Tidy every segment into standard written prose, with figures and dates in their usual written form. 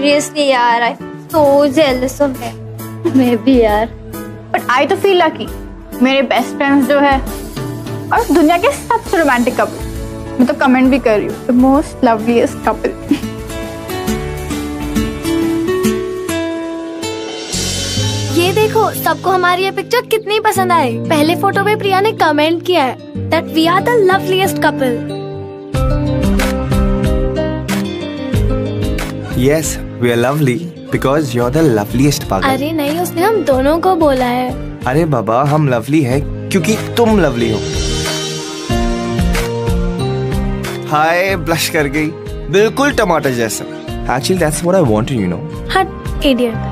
Seriously यार, आई so jealous of him. मैं भी यार। बट आई तो फील लकी, मेरे बेस्ट फ्रेंड्स जो है और दुनिया के सबसे रोमांटिक कपल, मैं तो कमेंट भी कर रही हूँ, द मोस्ट लवलीस्ट कपल। ये देखो, सबको हमारी ये पिक्चर कितनी पसंद आई। पहले फोटो पे प्रिया ने कमेंट किया है that we are the loveliest couple. Yes, we are lovely because you're the loveliest पागल। अरे नहीं, उसने हम दोनों को बोला है। अरे बाबा, हम लवली है क्योंकि तुम लवली हो। हाय, ब्लश कर गई, बिल्कुल टमाटर जैसा। Actually, that's what I wanted, you know। हट इडियट।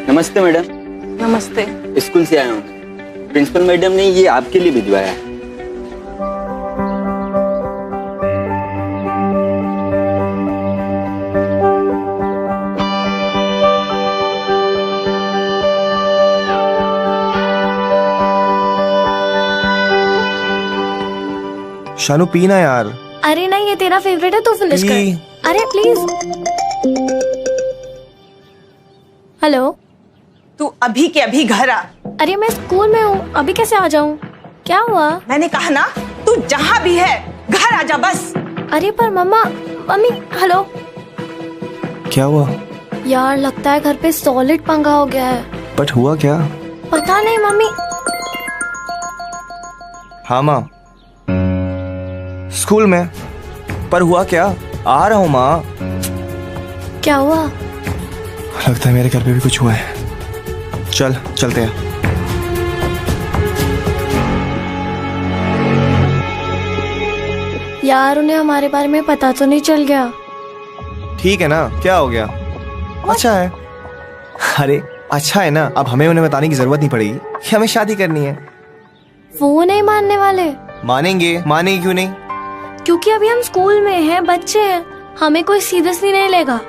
नमस्ते मैडम। नमस्ते। स्कूल से आया हूँ, प्रिंसिपल मैडम ने ये आपके लिए भिजवाया है। शानू पीना यार। अरे नहीं, ये तेरा फेवरेट है, तू फिनिश कर। अरे प्लीज। हेलो, तू अभी के अभी घर आ। अरे मैं स्कूल में हूँ, अभी कैसे आ जाऊँ? क्या हुआ? मैंने कहा ना, तू जहाँ भी है घर आ जा बस। अरे पर मम्मी, हेलो। क्या हुआ? यार लगता है घर पे सॉलिड पंगा हो गया है। बट हुआ क्या? पता नहीं मम्मी। हाँ माँ, स्कूल में। पर हुआ क्या? आ रहा हूँ माँ। क्या हुआ? लगता है मेरे घर पे भी कुछ हुआ है। चलते हैं। यार उन्हें हमारे बारे में पता तो नहीं चल गया? ठीक है ना, क्या हो गया? अच्छा है। अरे अच्छा है ना, अब हमें उन्हें बताने की जरूरत नहीं पड़ेगी कि हमें शादी करनी है। वो नहीं मानने वाले। मानेंगे क्यों नहीं? क्योंकि अभी हम स्कूल में हैं, बच्चे हैं, हमें कोई सीरियसली नहीं लेगा।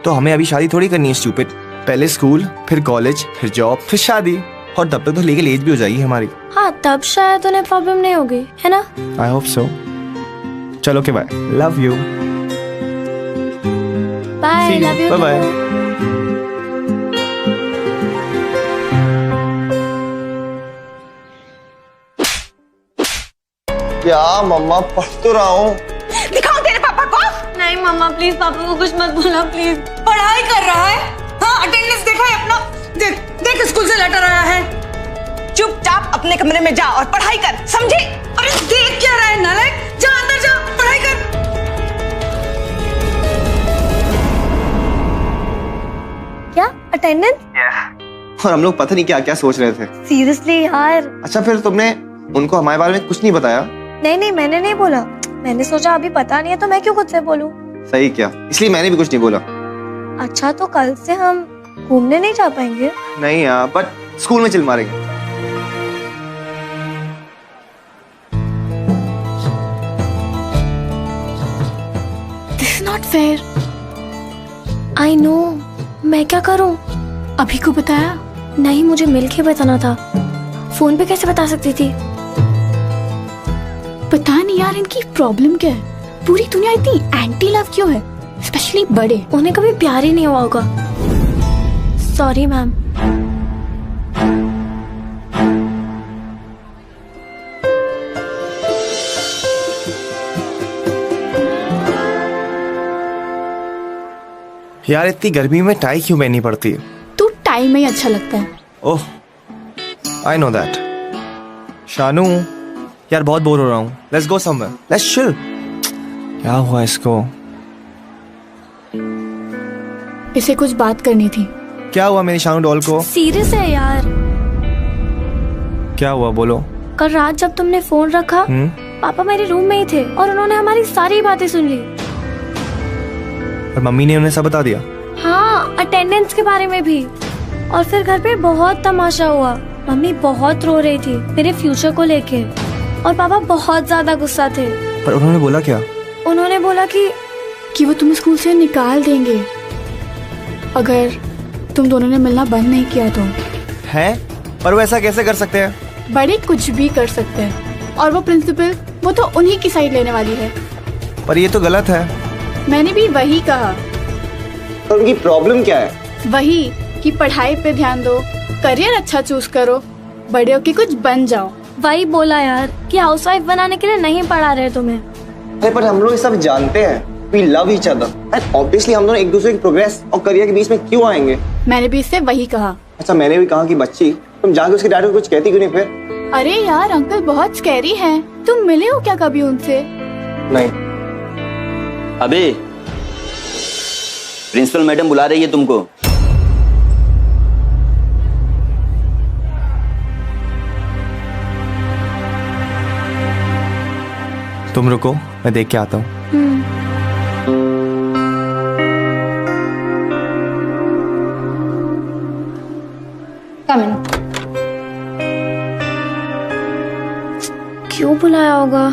तो हमें अभी शादी थोड़ी करनी है स्टूपिड। पहले स्कूल, फिर कॉलेज, फिर जॉब, फिर शादी, और तब तक तो लीगल एज भी हो जाएगी हमारी। हाँ, तब शायद उन्हें प्रॉब्लम नहीं होगी, है ना? I hope so. चलो okay, bye, love you. Bye, love you. Bye bye. क्या मम्मा, पढ़ तो रहा हूँ। दिखाओ तेरे पापा को। नहीं मम्मा प्लीज, पापा को कुछ मत बोला प्लीज। पढ़ाई कर रहा है। हाँ, अटेंडेंस देखा है अपना? देख स्कूल से लेटर आया है। चुपचाप अपने कमरे में जा और पढ़ाई कर, समझे? अरे देख क्या रहा है नालायक, जा अंदर जा, पढ़ाई कर। क्या अटेंडेंस? और हम लोग पता नहीं क्या क्या सोच रहे थे। सीरियसली यार। अच्छा, फिर तुमने उनको हमारे बारे में कुछ नहीं बताया? नहीं, मैंने नहीं बोला। मैंने सोचा अभी पता नहीं है तो मैं क्यों खुद से बोलूं। सही क्या, इसलिए मैंने भी कुछ नहीं बोला। अच्छा, तो कल से हम घूमने नहीं जा पाएंगे? नहीं यार, बट स्कूल में चिल मारेंगे। This is not fair. I know, मैं क्या करूं? अभी को बताया? नहीं, मुझे मिलके बताना था। फोन पे कैसे बता सकती थी? पता नहीं यार, इनकी प्रॉब्लम क्या है? पूरी दुनिया इतनी एंटी लव क्यों है, स्पेशली बड़े? उन्हें कभी प्यार ही नहीं हुआ होगा। Sorry ma'am. यार इतनी गर्मी में टाई क्यों पहननी पड़ती है? तू टाई में ही अच्छा लगता है। ओह, आई नो दैट। शानू, यार बहुत बोर हो रहा हूँ। Let's go somewhere, let's chill. क्या हुआ इसको? इसे कुछ बात करनी थी। क्या हुआ मेरी शानू डॉल को? सीरियस है यार। क्या हुआ, बोलो। कल रात जब तुमने फोन रखा, पापा मेरे रूम में ही थे और उन्होंने हमारी सारी बातें सुन ली। और मम्मी ने उन्हें सब बता दिया? हाँ, अटेंडेंस के बारे में भी। और फिर घर पे बहुत तमाशा हुआ। मम्मी बहुत रो रही थी मेरे फ्यूचर को लेके, और पापा बहुत ज्यादा गुस्सा थे। पर उन्होंने बोला क्या? उन्होंने बोला कि कि वो तुम्हें स्कूल से निकाल देंगे अगर तुम दोनों ने मिलना बंद नहीं किया तो। है? पर वो ऐसा कैसे कर सकते हैं? बड़े कुछ भी कर सकते हैं और वो प्रिंसिपल वो तो उन्हीं की साइड लेने वाली है। पर ये तो गलत है। मैंने भी वही कहा। तो उनकी प्रॉब्लम क्या है? वही कि पढ़ाई पे ध्यान दो, करियर अच्छा चूज करो, बड़े होके कुछ बन जाओ। वही बोला यार कि हाउसवाइफ बनाने के लिए नहीं पढ़ा रहे तुम्हें। अरे पर हम लोग ये सब जानते हैं, we love each other and obviously हम दोनों एक दूसरे की प्रोग्रेस और करियर के बीच में क्यों आएंगे? मैंने भी इससे वही कहा। अच्छा मैंने भी कहा कि बच्ची तुम जाके उसके डैडी को कुछ कहती क्यों नहीं फिर? अरे यार अंकल बहुत स्कैरी हैं। तुम मिले हो क्या कभी उनसे? नहीं। अबे प्रिंसिपल मैडम बुला रही है तुमको। तुम रुको, मैं देख के आता हूँ। कम इन। क्यों बुलाया होगा?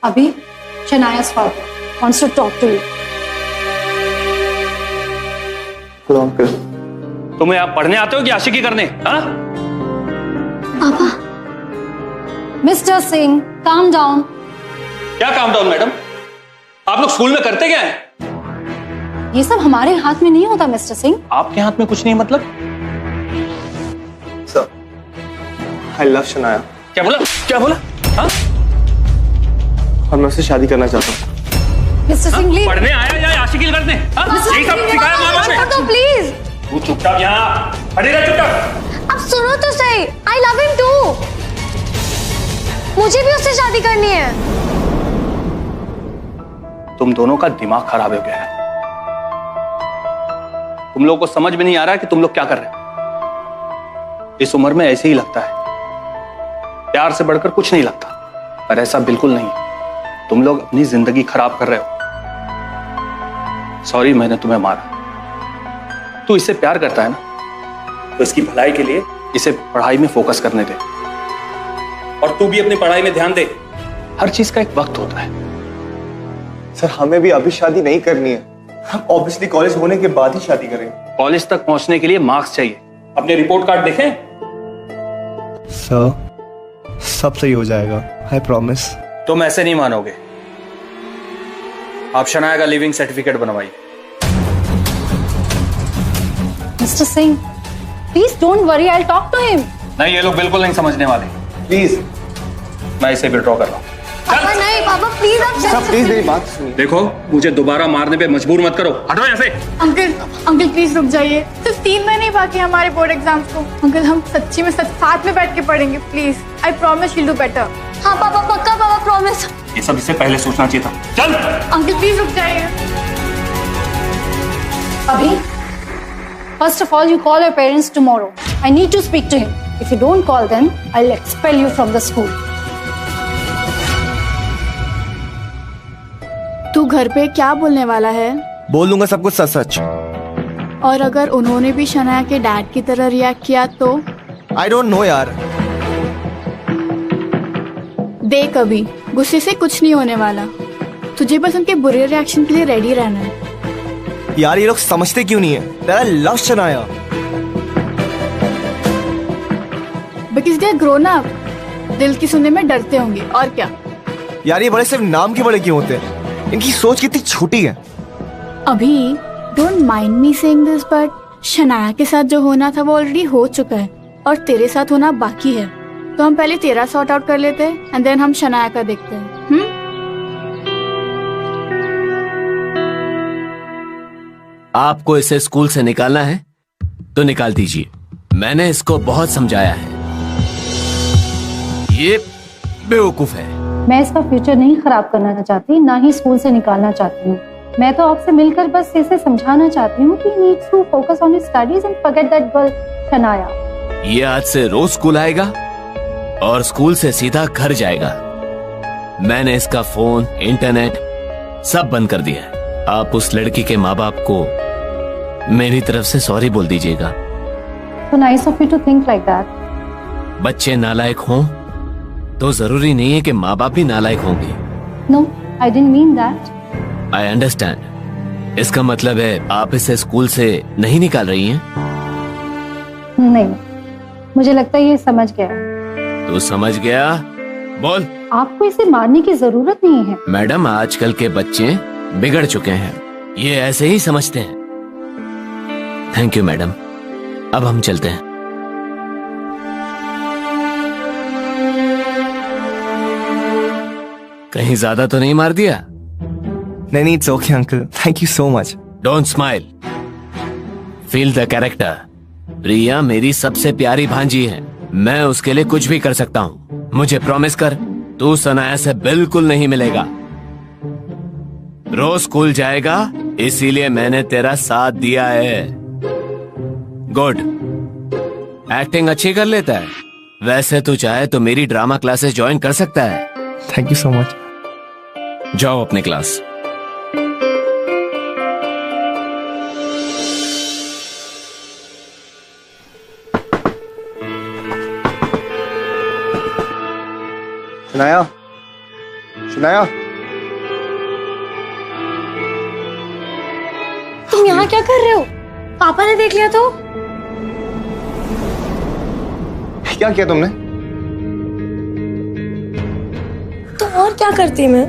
अभी शनाया's father wants to talk to you. Hello uncle. तुम्हें आप पढ़ने आते हो कि आशिकी करने? हाँ? पापा Mr. Singh, calm down. क्या काम डाउन मैडम? आप लोग स्कूल में करते क्या हैं? ये सब हमारे हाथ में नहीं होता मिस्टर सिंह। आपके हाथ में कुछ नहीं मतलब? सर आई लव शनाया क्या बोला? क्या बोला? हाँ? और मैं उससे शादी करना चाहता हूँ। Mister Singh please. पढ़ने आया या आशिकी करने? हाँ? यही सब सिखाया माँ बाप ने? प्लीज। तू चुपचाप यहाँ खड़ी रह, चुपचाप। अब सुनो तो सही। I love him too. मुझे भी उससे शादी करनी है। तुम दोनों का दिमाग खराब हो गया है। तुम लोगों को समझ में नहीं आ रहा कि तुम लोग क्या कर रहे हो। इस उम्र में ऐसे ही लगता है, प्यार से बढ़कर कुछ नहीं लगता, पर ऐसा बिल्कुल नहीं है। तुम लोग अपनी जिंदगी खराब कर रहे हो। सॉरी मैंने तुम्हें मारा। तू इससे प्यार करता है ना, तो इसकी भलाई के लिए इसे पढ़ाई में फोकस करने दे, और तू भी अपनी पढ़ाई में ध्यान दे। हर चीज का एक वक्त होता है। सर हमें भी अभी शादी नहीं करनी है, हम ऑब्वियसली कॉलेज होने के बाद ही शादी करेंगे। कॉलेज तक पहुंचने के लिए मार्क्स चाहिए। अपने रिपोर्ट कार्ड देखें। सर सब सही हो जाएगा, आई प्रॉमिस। तुम ऐसे नहीं मानोगे। आप शनाया का लिविंग सर्टिफिकेट बनवाइए। Mister Singh please don't worry, I talk to him. नहीं, ये लोग बिल्कुल नहीं समझने वाले। प्लीज। मैं इसे विड्रॉ कर रहा हूँ। पापा नहीं, पापा प्लीज आप सर प्लीज मेरी बात सुनिए। देखो, मुझे दोबारा मारने पे मजबूर मत करो। हटो यहाँ से। अंकल प्लीज रुक जाइए। सिर्फ 3 महीने ही बाकी हैं हमारे बोर्ड एग्जाम्स को। अंकल हम सच्ची में साथ में बैठ के पढ़ेंगे please. I promise will do better. हाँ पापा पक्का, पापा प्रॉमिस। ये सब इससे पहले सोचना चाहिए था। चल। अंकल प्लीज रुक जाइए। अभी first of all you call your parents tomorrow. I need to speak to him. If you don't call them, I'll expel you from the school. तू घर पे क्या बोलने वाला है? बोल दूंगा सब कुछ सच सच। और अगर उन्होंने भी शनाया के डैड की तरह रिएक्ट किया तो? आई डोंट नो यार। देख अभी गुस्से से कुछ नहीं होने वाला। तुझे बस उनके बुरे रिएक्शन के लिए रेडी रहना है। यार ये लोग समझते क्यों नहीं है? तेरा love Shanaya. Because they are grown up. दिल की सुनने में डरते होंगे और क्या। यार ये बड़े सिर्फ नाम के बड़े क्यों होते हैं? इनकी सोच कितनी छोटी है। अभी don't mind me saying this but Shanaya के साथ जो होना था वो ऑलरेडी हो चुका है और तेरे साथ होना बाकी है। तो हम पहले तेरा सॉर्ट आउट कर लेते हैं एंड देन हम शनाया का देखते हैं। आपको इसे स्कूल से निकालना है तो निकाल दीजिए। मैंने इसको बहुत समझाया है। ये बेवकूफ है। मैं इसका फ्यूचर नहीं खराब करना चाहती, ना ही स्कूल से निकालना चाहती हूँ। मैं तो आपसे मिलकर बस इसे समझाना चाहती हूँ कि needs to focus on his studies and forget that girl Shanaya. ये आज से रोज स्कूल आएगा और स्कूल से सीधा घर जाएगा। मैंने इसका फोन, इंटरनेट सब बंद कर दिया है। आप उस लड़की के माँ बाप को मेरी तरफ से सॉरी बोल दीजिएगा। So nice of you to think like that. बच्चे नालायक हों तो जरूरी नहीं है कि माँ बाप भी नालायक होंगे। No, I didn't mean that. I understand. इसका मतलब है आप इसे स्कूल से नहीं निकाल रही हैं? नहीं, मुझे लगता है ये समझ गया। तू समझ गया? बोल। आपको इसे मारने की जरूरत नहीं है। मैडम, आजकल के बच्चे बिगड़ चुके हैं, ये ऐसे ही समझते हैं। थैंक यू मैडम, अब हम चलते हैं। कहीं ज्यादा तो नहीं मार दिया? नहीं, it's okay uncle. Thank you so much. Don't smile, feel the character. Priya मेरी सबसे प्यारी भांजी है, मैं उसके लिए कुछ भी कर सकता हूँ। मुझे प्रॉमिस कर, तू सनाया से बिल्कुल नहीं मिलेगा। रोज स्कूल जाएगा, इसीलिए मैंने तेरा साथ दिया है। गुड, एक्टिंग अच्छी कर लेता है। वैसे तू चाहे तो मेरी ड्रामा क्लासेस ज्वाइन कर सकता है। Thank you so much. जाओ अपनी क्लास। शनाया, शनाया, तुम यहाँ क्या कर रहे हो? पापा ने देख लिया तो? क्या किया तुमने? तो और क्या करती मैं?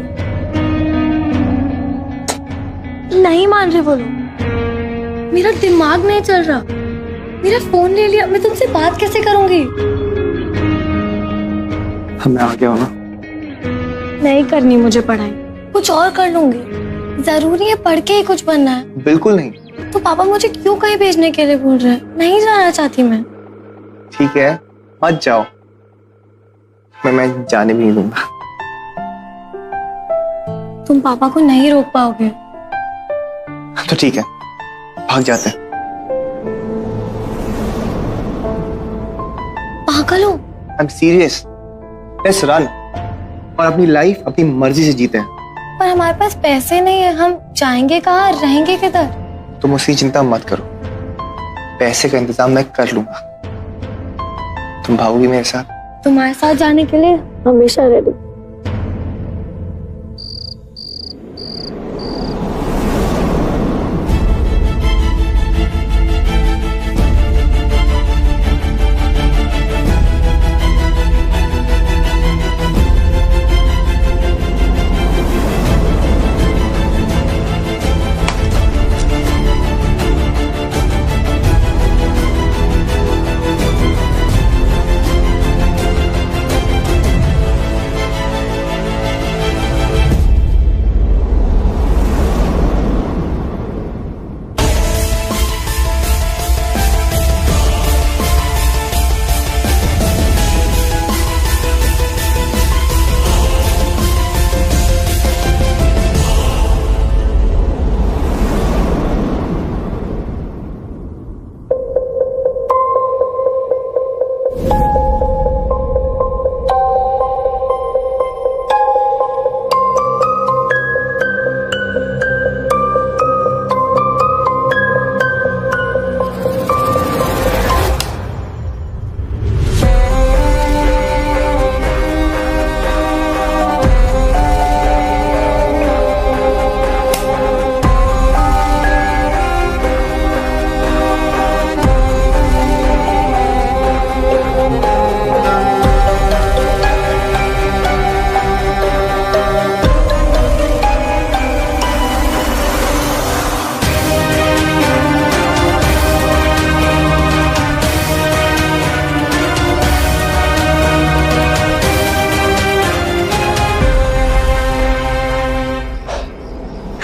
नहीं मान रहे वो लोग। मेरा दिमाग नहीं चल रहा। मेरा फोन ले लिया, मैं तुमसे बात कैसे करूंगी? मैं आ गया हूँ ना। नहीं करनी मुझे पढ़ाई, कुछ और कर लूंगी। जरूरी है पढ़ के ही कुछ बनना है? बिल्कुल नहीं। तो पापा मुझे क्यों कहीं भेजने के लिए बोल रहे हैं? नहीं जाना चाहती मैं। ठीक है, मत जाओ। मैं जाने भी नहीं दूंगा। तुम पापा को नहीं रोक पाओगे। तो ठीक है, भाग जाते हैं। पागल हो? I am serious. Let's run और अपनी लाइफ अपनी मर्जी से जीते हैं। पर हमारे पास पैसे नहीं है, हम जाएंगे कहाँ, रहेंगे किधर? तुम उसकी चिंता मत करो, पैसे का इंतजाम मैं कर लूंगा। तुम भागोगी मेरे साथ? तुम्हारे साथ जाने के लिए हमेशा रेडी।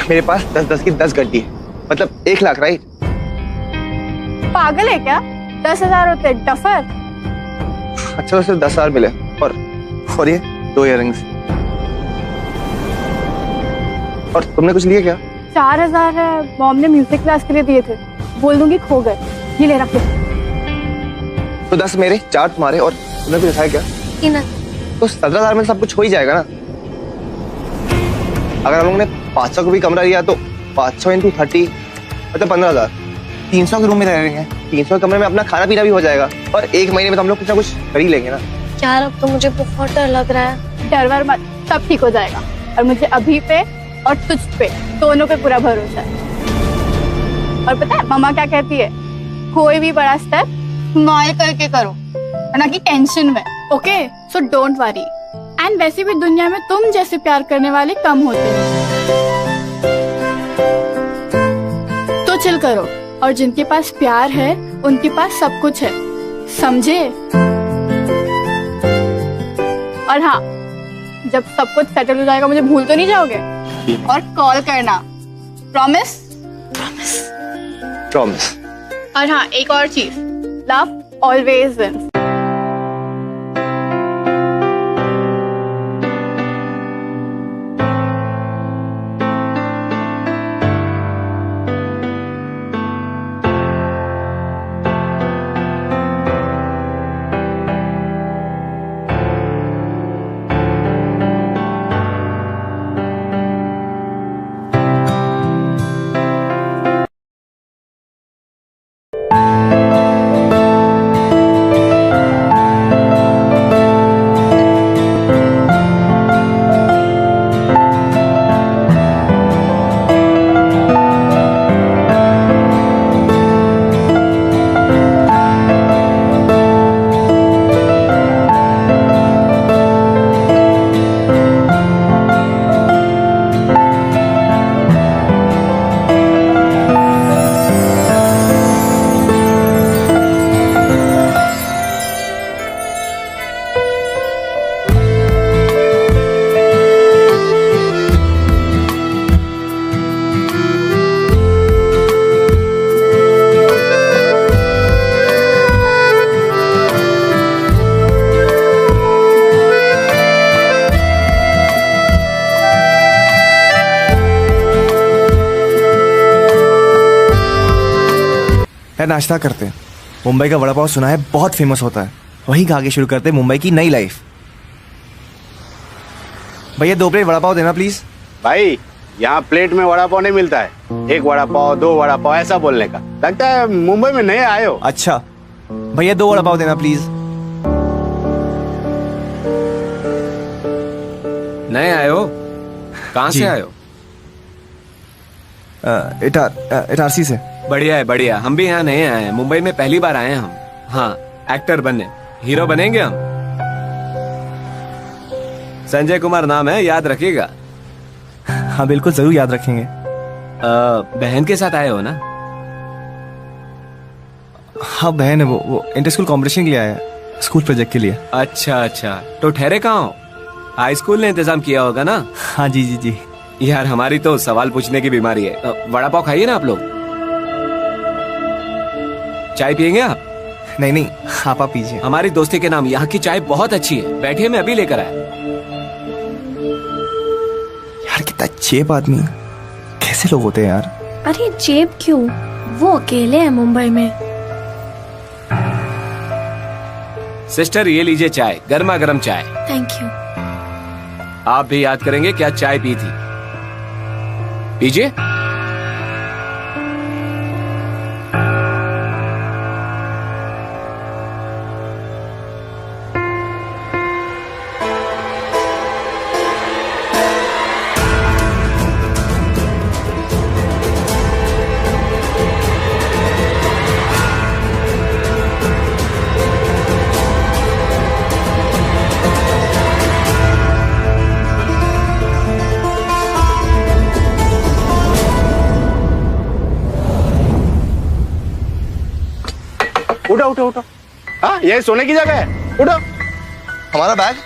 मेरे पास 10-10 की 10 गड्डी है, मतलब 1 लाख, राइट? पागल है क्या? 10,000 होते डफर। अच्छा, तो सिर्फ 10,000 मिले। और ये 2 इयररिंग्स। और तुमने कुछ लिया क्या? 4,000 है, मॉम ने म्यूजिक क्लास के लिए दिए थे, बोल दूंगी खो गए। ये ले रख। तो 10 मेरे, 4 तुम्हारे, और तुमने कुछ दिखाया क्या? तो 17,000 में सब कुछ हो ही जाएगा ना। अगर हम लोगों ने 500 का भी कमरा लिया तो 500 × 30 मतलब 15,000। 300 के रूम में रह रहे हैं, 300 कमरे में अपना खाना पीना भी हो जाएगा, और 1 महीने में तो हम लोग कुछ ना कुछ कर ही लेंगे ना। यार अब तो मुझे बहुत डर लग रहा है। डर वर मत, सब ठीक हो जाएगा। और मुझे अभी पे और तुझ पे दोनों पे पूरा भरोसा है। और पता है मम्मा क्या कहती है, कोई भी बड़ा स्टेप स्माइल करके करो, ना कि टेंशन में। Okay, so don't worry. And वैसे भी दुनिया में तुम जैसे प्यार करने वाले कम होते हैं, तो चिल करो। और जिनके पास प्यार है उनके पास सब कुछ है, समझे? और हाँ, जब सब कुछ सेटल हो जाएगा मुझे भूल तो नहीं जाओगे? और कॉल करना, प्रॉमिस? प्रॉमिस। प्रॉमिस। और हाँ, एक और चीज, लव ऑलवेज विंस। नाश्ता करते हैं। मुंबई का वड़ा पाव सुना है बहुत फेमस होता है, वहीं खा के शुरू करते हैं मुंबई की नई लाइफ। भैया 2 प्लेट वड़ा पाव देना प्लीज। भाई यहाँ प्लेट में वड़ा पाव नहीं मिलता है, 1 वड़ा पाव 2 वड़ा पाव ऐसा बोलने का। लगता है मुंबई में नए आए हो। अच्छा भैया 2 वड़ा पाव देना प्लीज। नए आए हो? कहाँ से आए हो? इटारसी से। बढ़िया है, बढ़िया। हम भी यहाँ नए आए हैं, मुंबई में पहली बार आए हैं हम। हाँ, एक्टर बनने, हीरो बनेंगे हम। संजय कुमार नाम है, याद रखिएगा। हाँ बिल्कुल, जरूर याद रखेंगे। बहन के साथ आए हो ना? हाँ बहन है, वो इंटर स्कूल कॉम्पिटिशन के लिए आया है, स्कूल प्रोजेक्ट के लिए। अच्छा अच्छा, तो ठहरे कहाँ हो? हाई स्कूल ने इंतजाम किया होगा ना? हाँ जी जी जी। यार हमारी तो सवाल पूछने की बीमारी है। वड़ा पाव खाइए ना आप लोग। चाय पियेंगे आप? नहीं नहीं, आप पीजिए। हमारी दोस्ती के नाम यहाँ की चाय बहुत अच्छी है, बैठिए, मैं अभी लेकर आया। यार कितना चेप आदमी, कैसे लोग होते हैं यार। अरे जेब क्यों, वो अकेले हैं मुंबई में। सिस्टर ये लीजिए चाय, गर्मा गर्म चाय। Thank you. आप भी याद करेंगे क्या चाय पी थी। पीजिए। उठो उठो उठो। हाँ ये सोने की जगह है, उठो। हमारा बैग?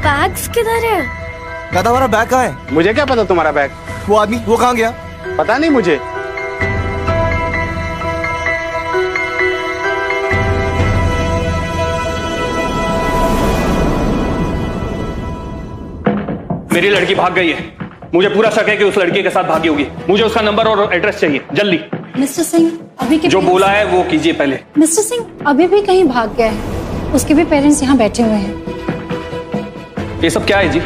बैग्स किधर है? दादा हमारा बैग कहाँ है? मुझे क्या पता तुम्हारा बैग? वो आदमी वो कहाँ गया? पता नहीं मुझे। मेरी लड़की भाग गई है, मुझे पूरा शक है कि उस लड़की के साथ भागी होगी। मुझे उसका नंबर और एड्रेस चाहिए जल्दी। मिस्टर सिंह अभी के जो बोला है वो कीजिए पहले। मिस्टर सिंह अभी भी कहीं भाग गया है, उसके भी पेरेंट्स यहाँ बैठे हुए हैं। ये सब क्या है जी?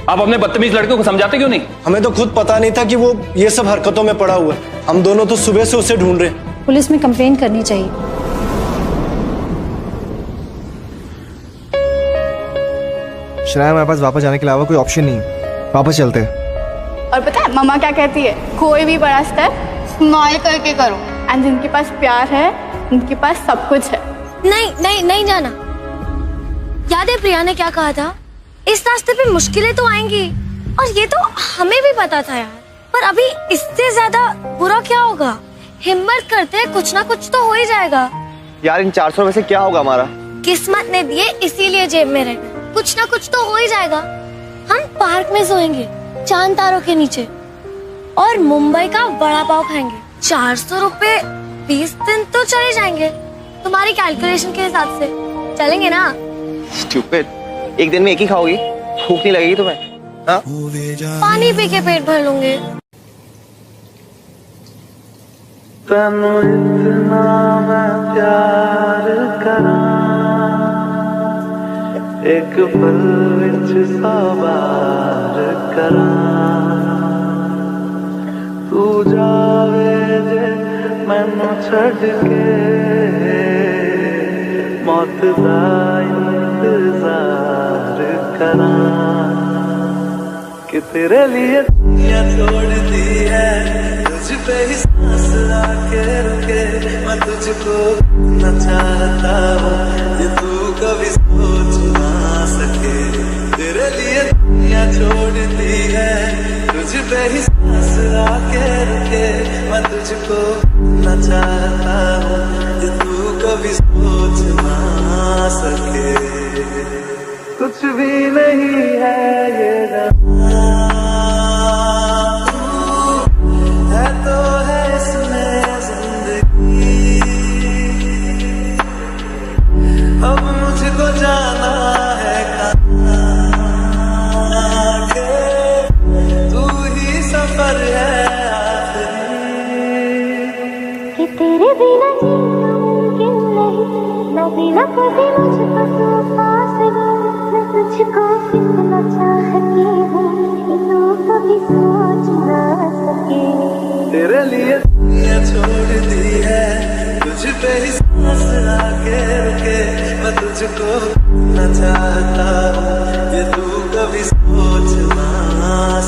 आप अपने बदतमीज लड़कों को समझाते क्यों नहीं? हमें तो खुद पता नहीं था कि वो ये सब हरकतों में पड़ा हुआ है। हम दोनों तो सुबह से उसे ढूंढ रहे हैं। पुलिस में कंप्लेन करनी चाहिए। शनाया हमारे पास वापस जाने के अलावा कोई ऑप्शन नहीं है। वापस चलते हैं। और पता है मम्मा क्या कहती है, कोई भी बड़ा स्टेप स्माइल करके करो, एंड जिनके पास प्यार है उनके पास सब कुछ है। नहीं नहीं नहीं जाना। याद है प्रिया ने क्या कहा था, इस रास्ते पे मुश्किलें तो आएंगी, और ये तो हमें भी पता था यार, पर अभी इससे ज्यादा बुरा क्या होगा। हिम्मत करते कुछ ना कुछ तो हो ही जाएगा। यार इन 400 में से क्या होगा हमारा? किस्मत ने दिए इसीलिए जेब में रहे, कुछ ना कुछ तो हो ही जाएगा। हम पार्क में सोएंगे चांद तारों के नीचे, और मुंबई का वड़ा पाव खाएंगे। 400 रुपए 20 दिन तो चले जाएंगे। तुम्हारी कैलकुलेशन के हिसाब से चलेंगे ना? स्टूपिड, एक दिन में एक ही खाओगी, भूख नहीं लगेगी तुम्हें? हाँ? पानी पी के पेट भर लूंगे। तनु इतना मैं प्यार करा, एक पल विच सवार करा, तू जावे जे मैनू छड़ के, मौत दा इंतजार करा, कि तेरे लिए दुनिया छोड़ दी है, तुझ पे ही सांस आके रुके, मैं तुझको न चाहता हूँ, ये तू कभी सोच ना सके। तेरे लिए दुनिया छोड़ दी है, तुझ पे ही सांस आके रुके, मैं तुझको न चाहता हूँ, ये तू कभी सोच ना सके। कुछ भी नहीं है ये है तो है इसमें जिंदगी, अब मुझको जाना है कहाँ के, तू ही सफर है आखिरी, कि तेरे बिना जीना मुमकिन नहीं, न बिना कभी मुझको तू पास रहे, मैं तुझको कितना चाहती हूँ, तू कभी सोच ना सके। तेरे लिए दुनिया छोड़ दी है, तुझ पे ही सांस आके रुके, मैं तुझको न चाहता हूँ, ये तू कभी सोच ना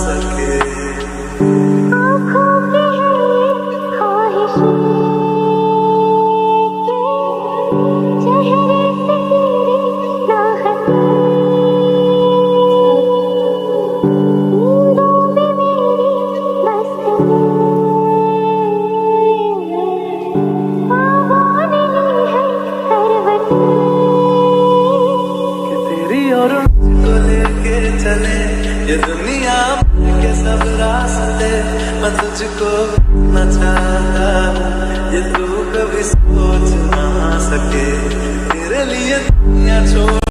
सके। आँखों की है ख्वाहिशें के, चेहरे से तेरी राहतें, नींदों में मेरी मस्ती, और मुझको लेके चले ये दुनिया के सब रास्ते, मैं तुझको न चाहता हूँ, ये तू कभी सोच ना सके। तेरे लिए दुनिया छोड़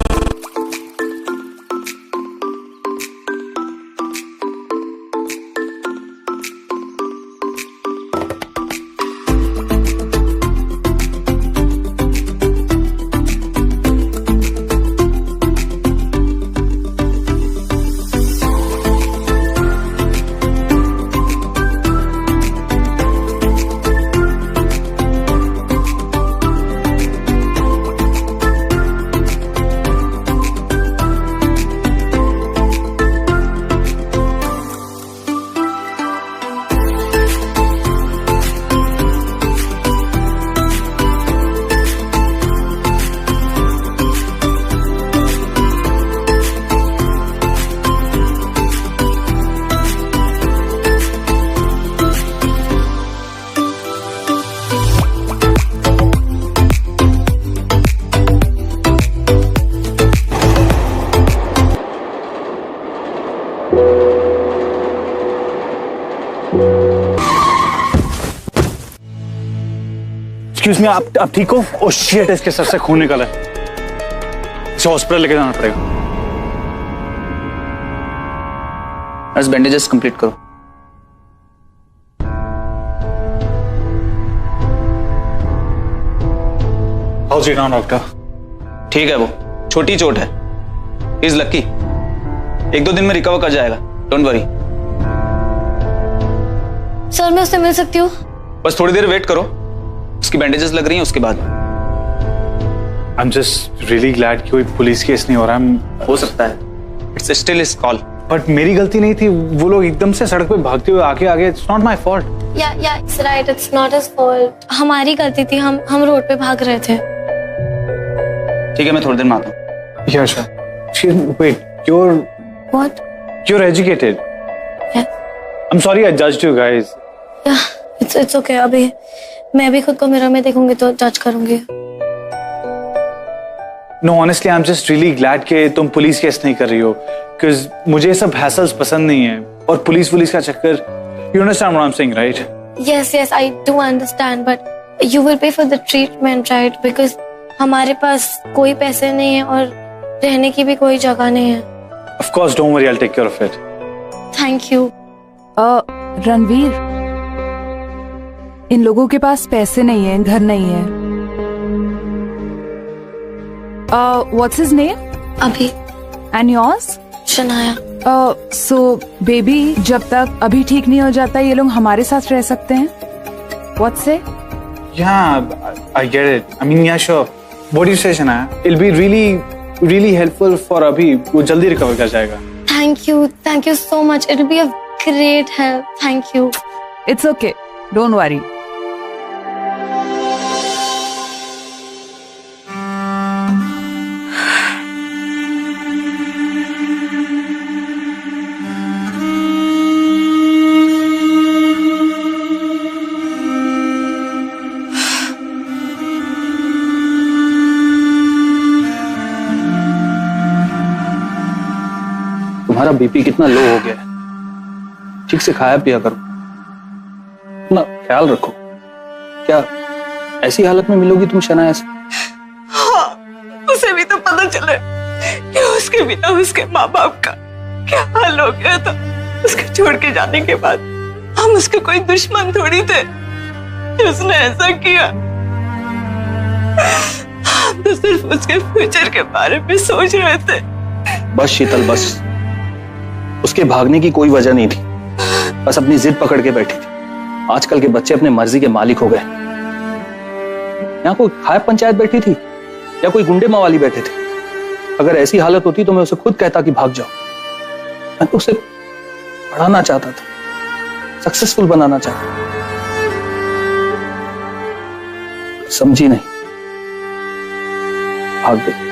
एक्सक्यूज मी, आप ठीक हो? ओह शिट, इसके सर से खून निकला है, इसे हॉस्पिटल लेके जाना पड़ेगा। बस बैंडेजेस कंप्लीट करो। House it now doctor? ठीक है, वो छोटी चोट है, इज लकी, 1-2 दिन में रिकवर कर जाएगा, डोंट वरी। सर मैं उससे मिल सकती हूँ? बस थोड़ी देर वेट करो, उसकी बैंडेजेस लग रही हैं, उसके बाद। आई एम जस्ट रियली ग्लैड कि कोई पुलिस केस नहीं हो रहा है। हो सकता है, it's still his call. But मेरी गलती नहीं थी, वो लोग एकदम से सड़क पे भागते हुए आके आगे, इट्स नॉट माय फॉल्ट। या it's right, it's not his fault, हमारी गलती थी, हम रोड पे भाग रहे थे। ठीक है, मैं थोड़ी देर में आता हूँ। Yeah, sure. Wait, What? You're educated. Yeah. I'm sorry I judged you guys. Yeah, it's okay. अभी मैं भी खुद को मिरर में देखूंगी तो जज करूंगी। No, honestly, I'm just really glad कि तुम पुलिस केस नहीं कर रही हो, because मुझे ये सब हैसल्स पसंद नहीं है, और पुलिस का चक्कर, you understand what I'm saying, right? Yes, I do understand, but you will pay for the treatment, right? Because हमारे पास कोई पैसे नहीं है और रहने की भी कोई जगह नहीं है। Of course, don't worry, I'll take care of it. Thank you. Ranveer, इन लोगों के पास पैसे नहीं है, घर नहीं है। What's his name? अभी। And yours? Shanaya. So baby, जब तक अभी ठीक नहीं हो जाता ये लोग हमारे साथ रह सकते हैं? What say? Yeah, I get it. I mean, yeah, sure. What do you say, Shana? It'll be really helpful for Abhi. वो जल्दी रिकवर कर जाएगा। Thank you so much. It'll be a great help. Thank you. It's okay. Don't worry. तुम्हारा BP कितना लो हो गया है, ठीक से खाया पिया करो, अपना ख्याल रखो। क्या ऐसी हालत में मिलोगी तुम शनाया से? हाँ, उसे भी तो पता चले कि उसके बिना उसके माँ बाप का क्या हाल हो गया था। उसके छोड़ के जाने के बाद हम उसके कोई दुश्मन थोड़ी थे कि उसने ऐसा किया। हम तो सिर्फ उसके फ्यूचर के बारे में सोच रहे थे। बस शीतल, बस। उसके भागने की कोई वजह नहीं थी, बस अपनी जिद पकड़ के बैठी थी। आजकल के बच्चे अपने मर्जी के मालिक हो गए। यहाँ कोई खायब पंचायत बैठी थी या कोई गुंडे मवाली बैठे थे? अगर ऐसी हालत होती तो मैं उसे खुद कहता कि भाग जाओ। मैं तो उसे पढ़ाना चाहता था, सक्सेसफुल बनाना चाहता था, समझी नहीं, भाग गई।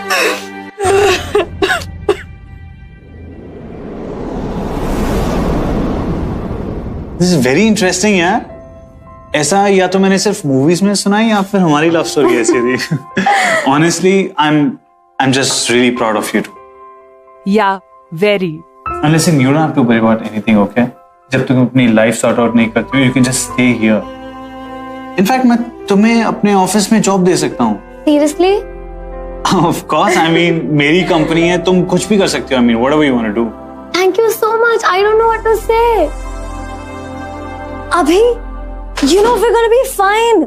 दिस इज वेरी इंटरेस्टिंग यार। ऐसा या तो मैंने सिर्फ मूवीज में सुना है या फिर हमारी लव स्टोरी ऐसी थी। Honestly I am just really proud of you too. Yeah very. And listen, you don't have to worry about anything, okay? जब तुम अपनी लाइफ सॉर्ट आउट नहीं करते हो, you can just stay here. In fact, मैं तुम्हें अपने office में जॉब दे सकता हूँ। Seriously? Of course, I mean, मेरी कंपनी है, तुम कुछ भी कर सकते हो। I mean, whatever you want to do. Thank you so much. I don't know what to say. अभी, you know we're gonna be fine.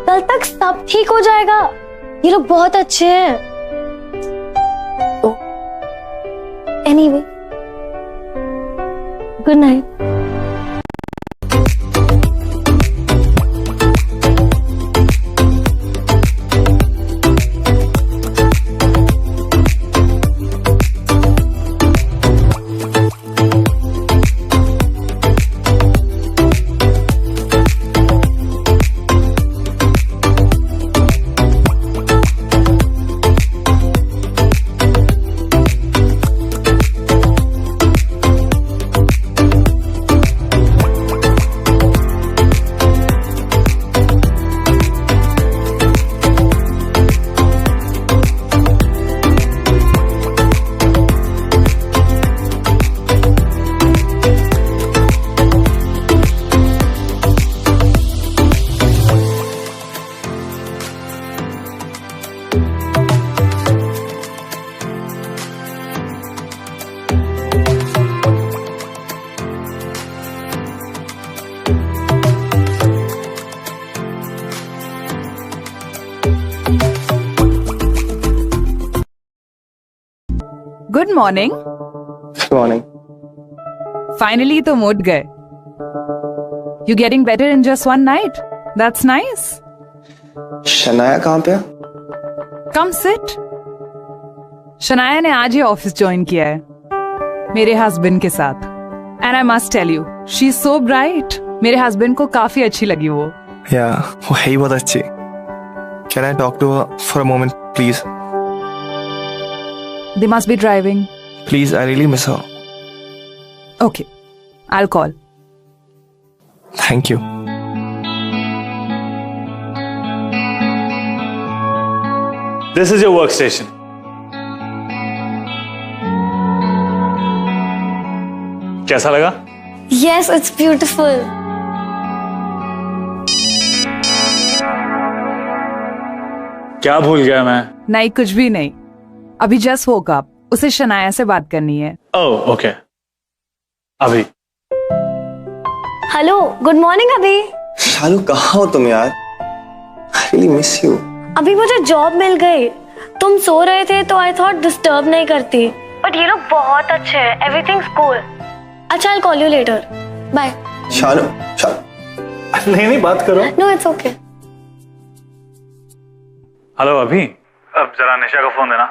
कल तक सब ठीक हो जाएगा। ये लोग बहुत अच्छे हैं। Anyway, good night. Good morning. Good morning. Finally तुम उठ गए। You getting better in just one night? That's nice. Shanaya कहाँ पे है? Come sit. शनाया ने आज ही ऑफिस ज्वाइन किया है। मेरे हस्बैंड के साथ। And I must tell you, she is so bright. मेरे हस्बैंड को काफी अच्छी लगी वो। या वो है ही बहुत अच्छी। Can I talk to her for a moment please? They must be driving. Please, I really miss her. Okay, I will call. Thank you. This is your workstation. कैसा लगा? Yes, it's beautiful. क्या भूल गया मैं? नहीं, कुछ भी नहीं। अभी जस्ट woke up, उसे शनाया से बात करनी है। ओह, ओके। अभी। हेलो, गुड मॉर्निंग अभी। शालू कहाँ हो तुम यार? I really miss you. अभी मुझे जॉब मिल गई। तुम सो रहे थे तो आई थॉट डिस्टर्ब नहीं करती, बट ये लोग बहुत अच्छे हैं। Everything's cool. अच्छा, I call you later. Bye. Shalu, नहीं बात करो। No, it's okay. हेलो अभी, अब जरा निशा को फोन देना।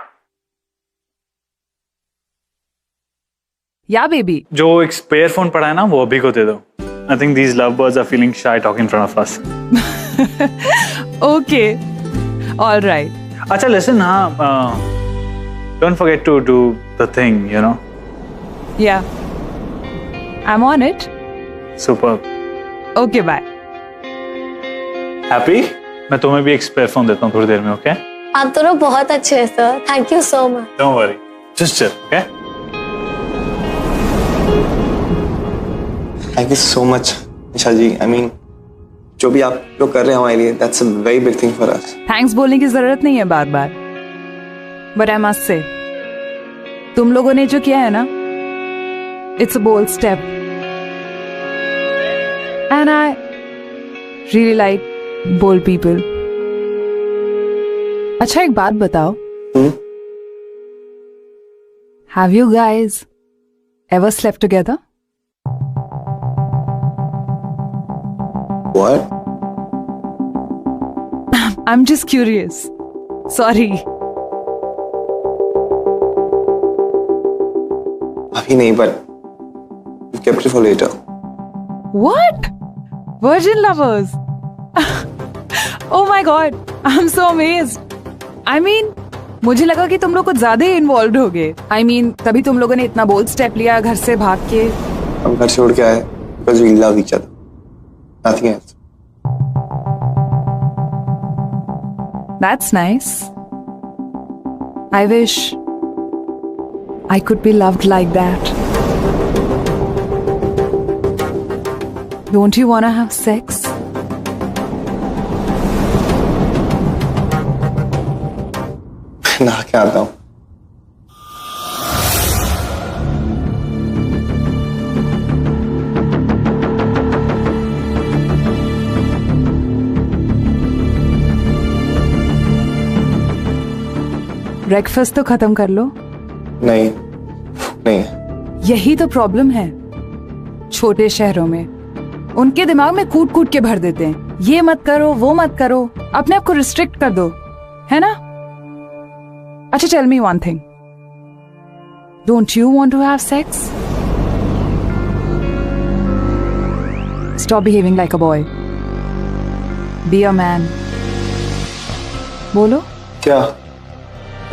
या बेबी, जो एक स्पेयर फोन पड़ा है ना, वो अभी को दे दो। I think these love birds are feeling shy talking in front of us. Okay, alright. अच्छा लिसन, हाँ, don't forget to do the thing, you know. Yeah, I'm on it. Superb. Okay, bye. Happy? मैं तुम्हें भी एक spare phone देता हूँ थोड़ी देर में, ओके? आप दोनों बहुत अच्छे हैं sir. Thank you so much. Don't worry, just chill, okay? Thank you so much, Nisha ji. I mean, जो भी आप लोग कर रहे हैं हमारे लिए, that's a very big thing for us. Thanks बोलने की जरूरत नहीं है बार बार, बट आई मस्ट से तुम लोगों ने जो किया है ना, it's a bold step and I really like bold people. अच्छा, एक बात बताओ, have you guys ever slept together? What? I'm just curious. Sorry. अभी नहीं, but we've kept it for later. What? Virgin lovers? Oh my god, I'm so amazed. I mean, मुझे लगा कि तुम लोग कुछ ज्यादा ही इन्वॉल्व हो गए। I mean, तभी तुम लोगों ने इतना बोल्ड स्टेप लिया घर से भाग के। हम घर से उड़ के आए because we love each other. Nothing else. That's nice. I wish I could be loved like that. Don't you want to have sex? नहा के आता हूँ। ब्रेकफास्ट तो खत्म कर लो। नहीं, नहीं। यही तो प्रॉब्लम है छोटे शहरों में, उनके दिमाग में कूट कूट के भर देते हैं, ये मत करो वो मत करो, अपने आप को रिस्ट्रिक्ट कर दो, है ना? अच्छा, tell me one thing, don't you want to have sex? Stop behaving like a boy, be a man. बोलो। क्या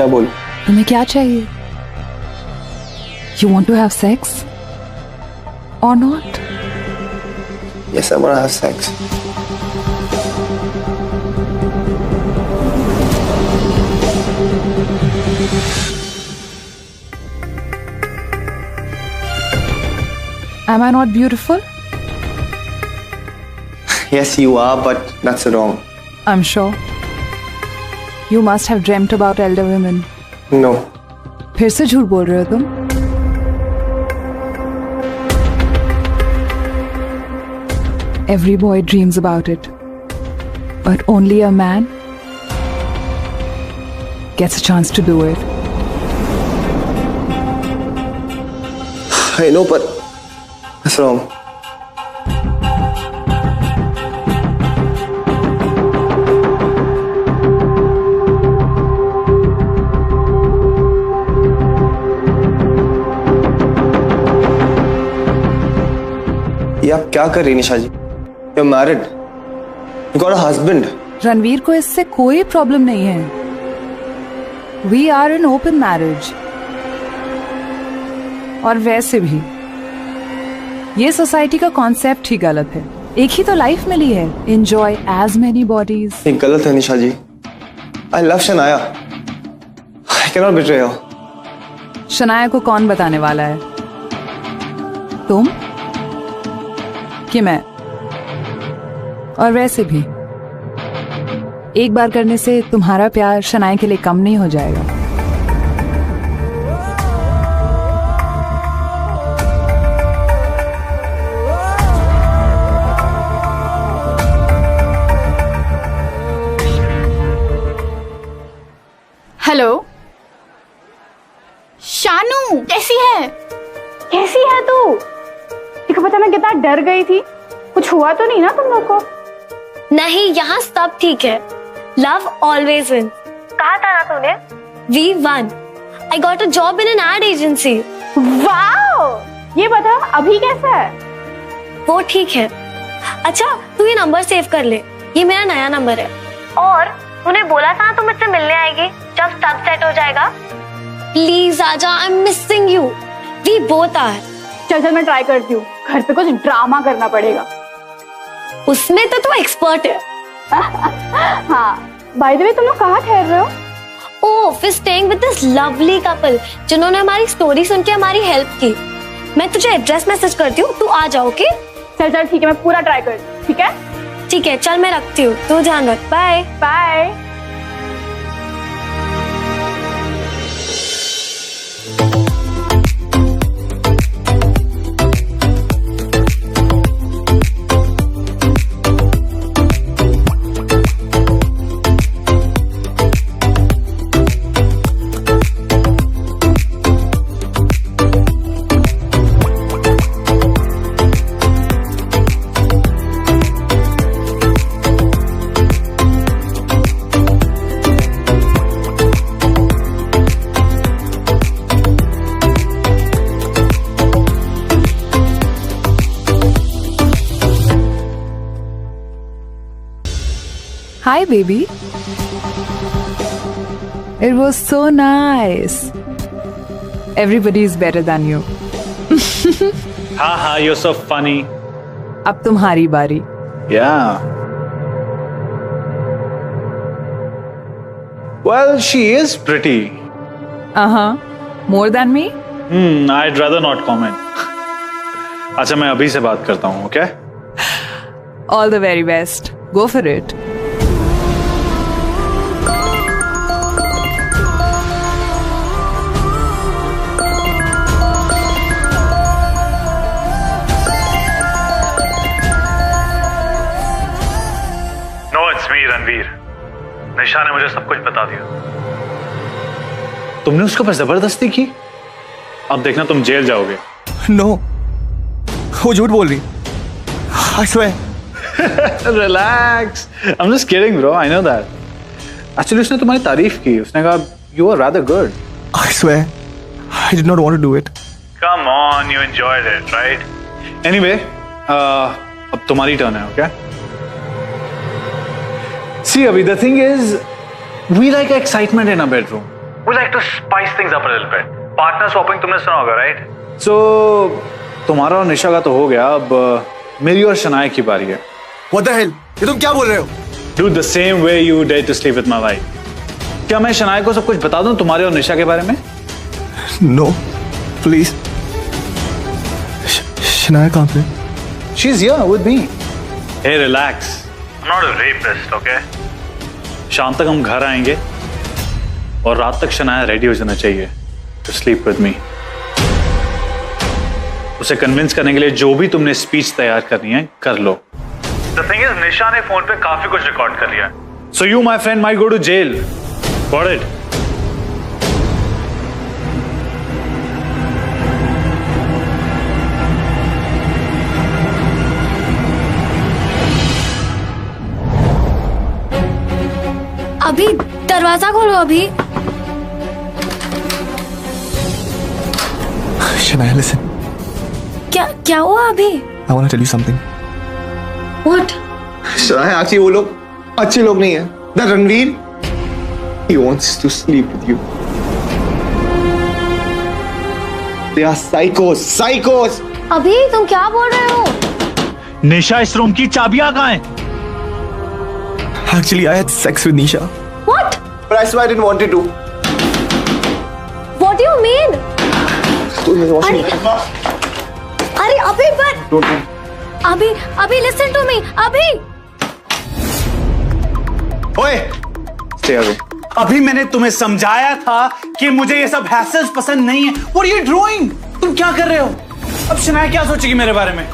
बोलूं? तुम्हें क्या चाहिए? You want to have sex or not? Yes, I want to have sex. Am I not beautiful? Yes, you are, but that's wrong. I'm sure. You must have dreamt about elder women. No. फिर से झूठ बोल रहे हो तुम। Every boy dreams about it, but only a man gets a chance to do it. I know, but that's wrong. ये आप क्या कर रही निशा जी? You're married. You got a husband. Ranveer को इससे कोई प्रॉब्लम नहीं है. We are in open marriage. और वैसे भी ये सोसाइटी का कॉन्सेप्ट ही गलत है. एक ही तो लाइफ मिली है. Enjoy as many bodies. ये गलत है निशा ji. I love Shanaya. I cannot betray her. Shanaya को कौन बताने वाला है? तुम कि मैं? और वैसे भी एक बार करने से तुम्हारा प्यार शनाया के लिए कम नहीं हो जाएगा. हेलो शानू, कैसी है? कैसी है तू? देखो पता मैं कितना डर गई थी. कुछ हुआ तो नहीं ना तुम लोग को? नहीं, यहाँ सब ठीक है. Love always win. कहा था ना तूने? We won. I got a job in an ad agency. Wow! ये बता अभी कैसा है? वो ठीक है. अच्छा तू ये नंबर सेव कर ले. ये मेरा नया नंबर है. और तूने बोला था ना तू मुझसे मिलने आएगी जब सब सेट हो जाएगा. प्लीज आजा. I am missing you. We both are. चल मैं ट्राई करती हूँ. घर पे कुछ ड्रामा करना पड़ेगा. उसमें तो तू एक्सपर्ट है. हाँ. बाय द वे तुम लोग कहाँ ठहर रहे हो? Oh, we staying with this lovely couple जिन्होंने हमारी स्टोरी सुन के हमारी हेल्प की. मैं तुझे एड्रेस मैसेज करती हूँ, तू आ जा. ओके चल ठीक है, मैं पूरा ट्राई करती हूँ. ठीक है ठीक है, चल मैं रखती हूँ. तू ध्यान रख. Bye bye. Hi, baby. It was so nice. Everybody is better than you. हाँ, you're so funny. अब तुम्हारी बारी. Yeah. Well, she is pretty. More than me? I'd rather not comment. अच्छा, मैं अभी से बात करता हूँ, okay? All the very best. Go for it. Ranveer, निशा ने मुझे सब कुछ बता दिया. तुमने उसके ऊपर जबरदस्ती की. अब देखना तुम जेल जाओगे. नो, वो झूठ बोल रही. I swear. Relax. I'm just kidding, bro. I know that. Actually, उसने तुम्हारी तारीफ की. उसने कहा you are rather good. I swear, I did not want to do it. Come on, you enjoyed it, right? Anyway, अब तुम्हारी turn है, okay? See, Abhi, the thing is, we like excitement in a bedroom. We like to spice things up a little bit. Partner swapping तुमने सुना होगा, right? So, तुम्हारा और निशा का तो हो गया. अब मेरी और शनाया की बारी है. What the hell? ये तुम क्या बोल रहे हो? Dude, the same way you dare to sleep with my wife. क्या मैं शनाया को सब कुछ बता दूं तुम्हारे और निशा के बारे में? No, please. शनाया कहाँ पे? She's here with me. Hey, relax. I'm not a rapist, okay? शाम तक हम घर आएंगे और रात तक शनाया रेडी हो जाना चाहिए to sleep with me. उसे कन्विंस करने के लिए जो भी तुमने स्पीच तैयार करनी है कर लो. The thing is, निशा ने फोन पे काफी कुछ रिकॉर्ड कर लिया. So you, my friend, might go to jail. Got it? अभी दरवाजा खोलो. अभी शनाया, listen. क्या हुआ? अभी I want to tell you something. What? Shanaya, actually वो लोग अच्छे लोग नहीं है. That Ranveer, he wants to sleep with you. They are psychos, psychos. अभी तुम क्या बोल रहे हो? निशा, इस रूम की चाबियां कहाँ हैं? Actually, I had sex with Nisha. What? But I swear I didn't want it to. What do you mean? अरे अभी पर अभी listen to me अभी. ओए, stay away. अभी मैंने तुम्हें समझाया था कि मुझे ये सब हैसल्स पसंद नहीं है. What are you doing? तुम क्या कर रहे हो? अब शनाया क्या सोचेगी मेरे बारे में?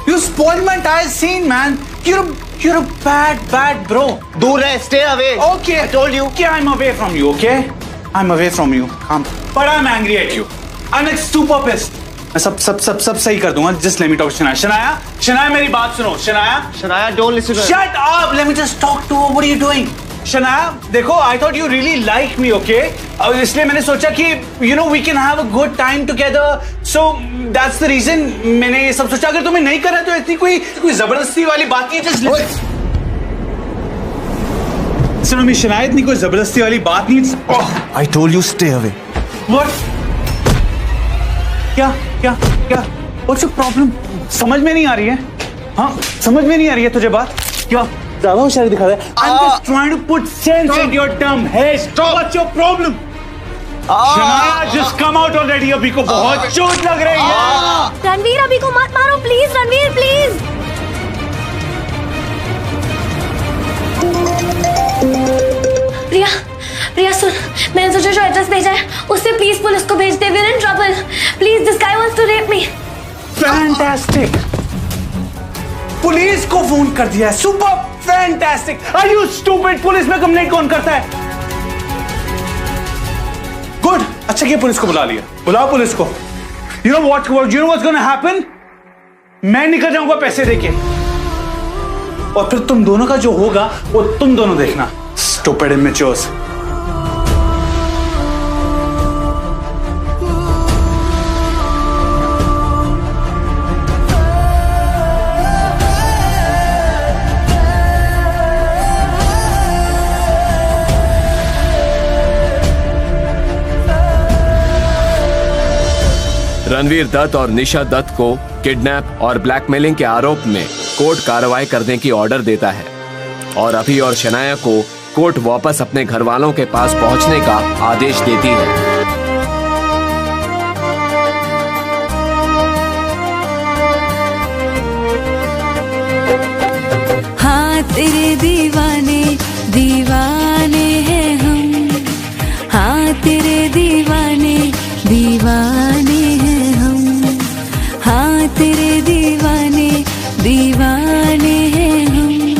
You spoiled my entire scene, man. You're a bad bro. दूर रहे, stay away. Okay. I told you. Okay, I'm away from you, okay? I'm away from you. But I'm angry at you. I'm like super pissed. मैं सब सही कर दूंगा. Just let me talk to Shanaya मेरी बात सुनो. Shanaya, don't listen to her. Shut up. Let me just talk to her. What are you doing? Shanaya, देखो, I thought you really like me, okay? इसलिए मैंने सोचा कि we can have a good time together. So that's the reason मैंने ये सब सोचा. अगर तुम्हें नहीं करना तो इतनी कोई जबरदस्ती वाली बात नहीं है. Just listen. सुनो मैं शनाया, इतनी कोई जबरदस्ती वाली बात नहीं. I told you stay away. What? क्या? What's your problem? समझ में नहीं आ रही है. हाँ, समझ में नहीं आ रही है तुझे बात. क्या? ज़्यादा होशियारी दिखा रहा है. I'm just trying to put sense in your dumb head. What's your problem? Shanaya, just come out already. अभी को बहुत चोट लग रही है. रणवीर, अभी को मत मारो प्लीज. रणवीर प्लीज. प्रिया सुन, मैंने तुझे जो एड्रेस भेजा है उससे प्लीज पुलिस को भेज दे. We're in trouble. Please, this guy wants to rape me. Fantastic. Police को फोन कर दिया है. Super fantastic. Are you stupid? Police में कंप्लेंट कौन करता है? Good. अच्छा किया पुलिस को बुला लिया. बुलाओ पुलिस को. You know what's gonna happen? मैं निकल जाऊंगा पैसे देके. और फिर तुम दोनों का जो होगा वो तुम दोनों देखना. Stupid immatures. रणवीर दत्त और निशा दत्त को किडनैप और ब्लैकमेलिंग के आरोप में कोर्ट कार्रवाई करने की ऑर्डर देता है और अभी और शनाया को कोर्ट वापस अपने घर वालों के पास पहुंचने का आदेश देती है. हाँ तेरे दीवाने दीवाने हैं हम. हाँ तेरे दीवाने दीवाने हैं हम. हाँ तेरे दीवाने दीवाने हैं हम.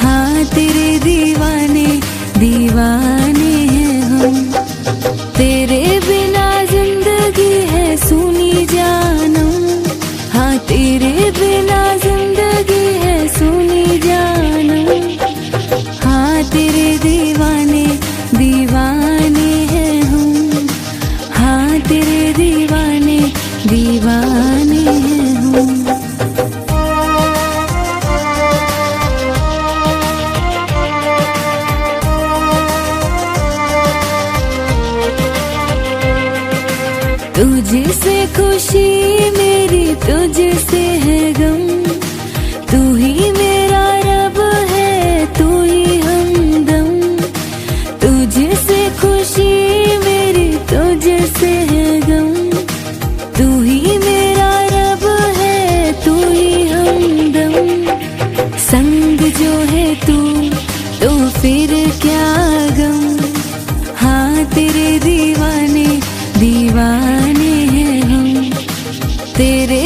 हाँ तेरे दीवाने दीवाने हैं हम. तेरे बिना जिंदगी है सुनी जानम. हाँ तेरे बिना जिंदगी है सुनी जानम. हाँ तेरे दीवाने दीवाने हैं हम. हाँ तेरे दीवाने दीवाने हैं हम. तुझसे खुशी मेरी तुझसे है गम. तू ही मेरा रब है तू ही हमदम. तुझसे खुशी मेरी तुझसे है गम. तू ही मेरा रब है तू ही हमदम. संग जो है तू तो फिर क्या गम. हाँ तेरे दीवाने दीवाने हैं हम. तेरे